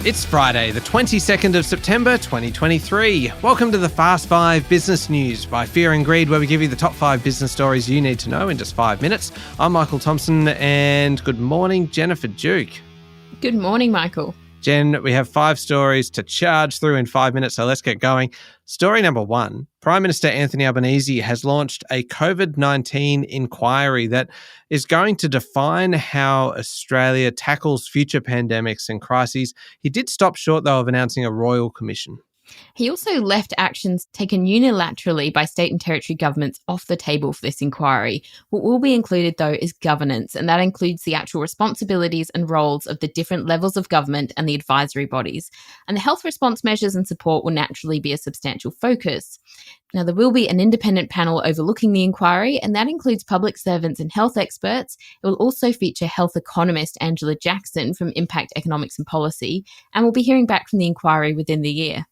It's Friday, the 22nd of September, 2023. Welcome to the Fast 5 Business News by Fear and Greed, where we give you the top 5 business stories you need to know in just 5 minutes. I'm Michael Thompson, and good morning, Jennifer Duke. Good morning, Michael. Jen, we have 5 stories to charge through in 5 minutes, so let's get going. Story number 1, Prime Minister Anthony Albanese has launched a COVID-19 inquiry that is going to define how Australia tackles future pandemics and crises. He did stop short, though, of announcing a royal commission. He also left actions taken unilaterally by state and territory governments off the table for this inquiry. What will be included, though, is governance, and that includes the actual responsibilities and roles of the different levels of government and the advisory bodies. And the health response measures and support will naturally be a substantial focus. Now, there will be an independent panel overlooking the inquiry, and that includes public servants and health experts. It will also feature health economist Angela Jackson from Impact Economics and Policy, and we'll be hearing back from the inquiry within the year.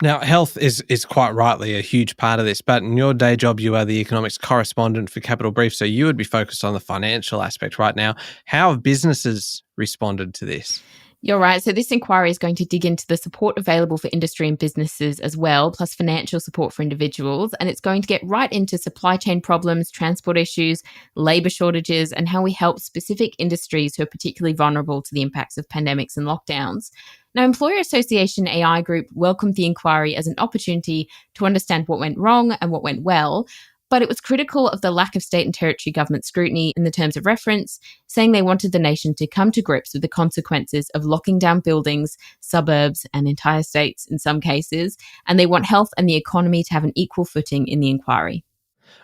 Now, health is quite rightly a huge part of this, but in your day job, you are the economics correspondent for Capital Brief, so you would be focused on the financial aspect right now. How have businesses responded to this? You're right. So this inquiry is going to dig into the support available for industry and businesses as well, plus financial support for individuals. And it's going to get right into supply chain problems, transport issues, labour shortages, and how we help specific industries who are particularly vulnerable to the impacts of pandemics and lockdowns. Now, Employer Association AI Group welcomed the inquiry as an opportunity to understand what went wrong and what went well, but it was critical of the lack of state and territory government scrutiny in the terms of reference, saying they wanted the nation to come to grips with the consequences of locking down buildings, suburbs, and entire states in some cases, and they want health and the economy to have an equal footing in the inquiry.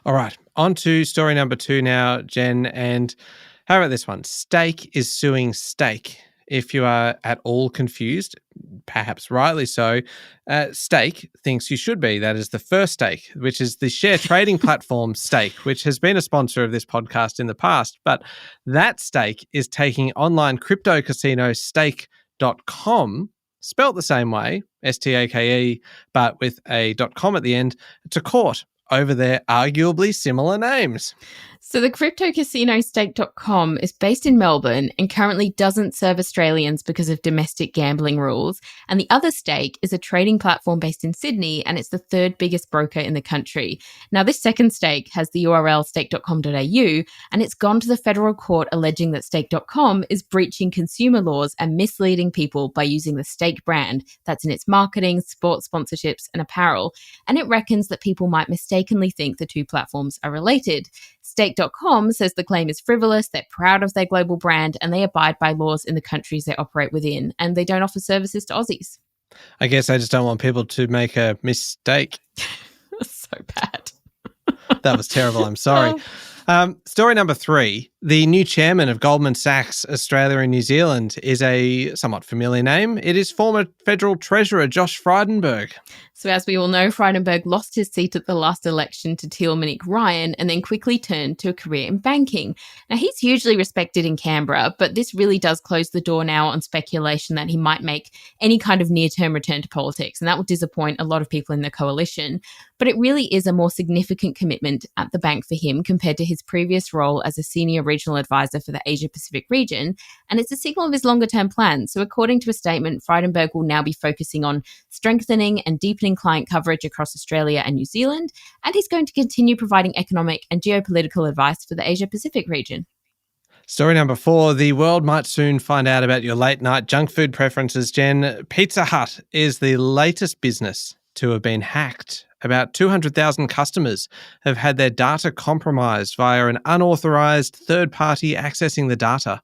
All right, on to story number 2 now, Jen, and how about this one? Steak is suing Steak. If you are at all confused, perhaps rightly so, Stake thinks you should be. That is the First Stake, which is the share trading platform Stake, which has been a sponsor of this podcast in the past. But that Stake is taking online crypto casino Stake.com, spelt the same way, S-T-A-K-E, but with a .com at the end, to court over their arguably similar names. So the crypto casino Stake.com is based in Melbourne and currently doesn't serve Australians because of domestic gambling rules. And the other Stake is a trading platform based in Sydney, and it's the third biggest broker in the country. Now, this second Stake has the URL stake.com.au, and it's gone to the federal court alleging that Stake.com is breaching consumer laws and misleading people by using the Stake brand that's in its marketing, sports sponsorships, and apparel. And it reckons that people might mistakenly think the two platforms are related. Stake.com says the claim is frivolous, they're proud of their global brand, and they abide by laws in the countries they operate within, and they don't offer services to Aussies. I guess I just don't want people to make a mistake. So bad. That was terrible. I'm sorry. Story number 3. The new chairman of Goldman Sachs Australia and New Zealand is a somewhat familiar name. It is former Federal Treasurer Josh Frydenberg. So as we all know, Frydenberg lost his seat at the last election to Teal Monique Ryan and then quickly turned to a career in banking. Now, he's hugely respected in Canberra, but this really does close the door now on speculation that he might make any kind of near-term return to politics, and that will disappoint a lot of people in the coalition. But it really is a more significant commitment at the bank for him compared to his previous role as a senior regional advisor for the Asia-Pacific region, and it's a signal of his longer-term plans. So according to a statement, Frydenberg will now be focusing on strengthening and deepening client coverage across Australia and New Zealand, and he's going to continue providing economic and geopolitical advice for the Asia-Pacific region. Story number 4, the world might soon find out about your late-night junk food preferences, Jen. Pizza Hut is the latest business to have been hacked. About 200,000 customers have had their data compromised via an unauthorized third party accessing the data.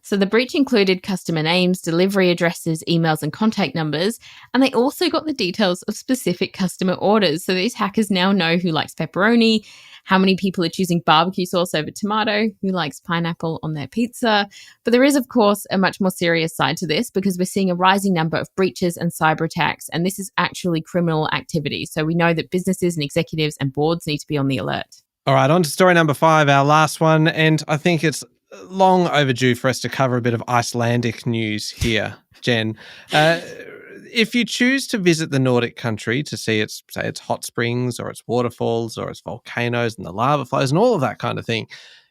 So the breach included customer names, delivery addresses, emails, and contact numbers, and they also got the details of specific customer orders. So these hackers now know who likes pepperoni, how many people are choosing barbecue sauce over tomato, who likes pineapple on their pizza. But there is, of course, a much more serious side to this because we're seeing a rising number of breaches and cyber attacks, and this is actually criminal activity. So we know that businesses and executives and boards need to be on the alert. All right, on to story number 5, our last one, and I think it's long overdue for us to cover a bit of Icelandic news here, Jen. If you choose to visit the Nordic country to see its hot springs or its waterfalls or its volcanoes and the lava flows and all of that kind of thing,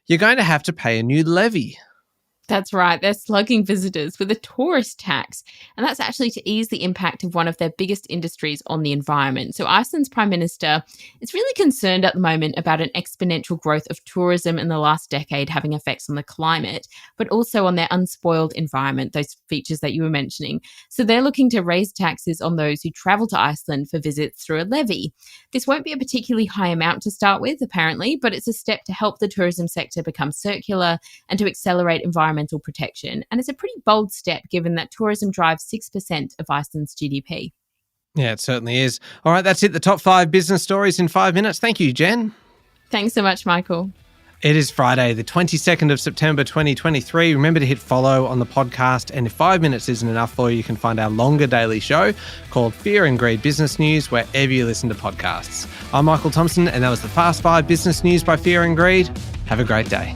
you're going to have to pay a new levy. That's right. They're slugging visitors with a tourist tax. And that's actually to ease the impact of one of their biggest industries on the environment. So, Iceland's Prime Minister is really concerned at the moment about an exponential growth of tourism in the last decade having effects on the climate, but also on their unspoiled environment, those features that you were mentioning. So, they're looking to raise taxes on those who travel to Iceland for visits through a levy. This won't be a particularly high amount to start with, apparently, but it's a step to help the tourism sector become circular and to accelerate environmental protection. And it's a pretty bold step given that tourism drives 6% of Iceland's GDP. Yeah, it certainly is. All right, that's it. The top 5 business stories in 5 minutes. Thank you, Jen. Thanks so much, Michael. It is Friday, the 22nd of September 2023. Remember to hit follow on the podcast. And if 5 minutes isn't enough for you, you can find our longer daily show called Fear and Greed Business News wherever you listen to podcasts. I'm Michael Thompson, and that was the Fast 5 Business News by Fear and Greed. Have a great day.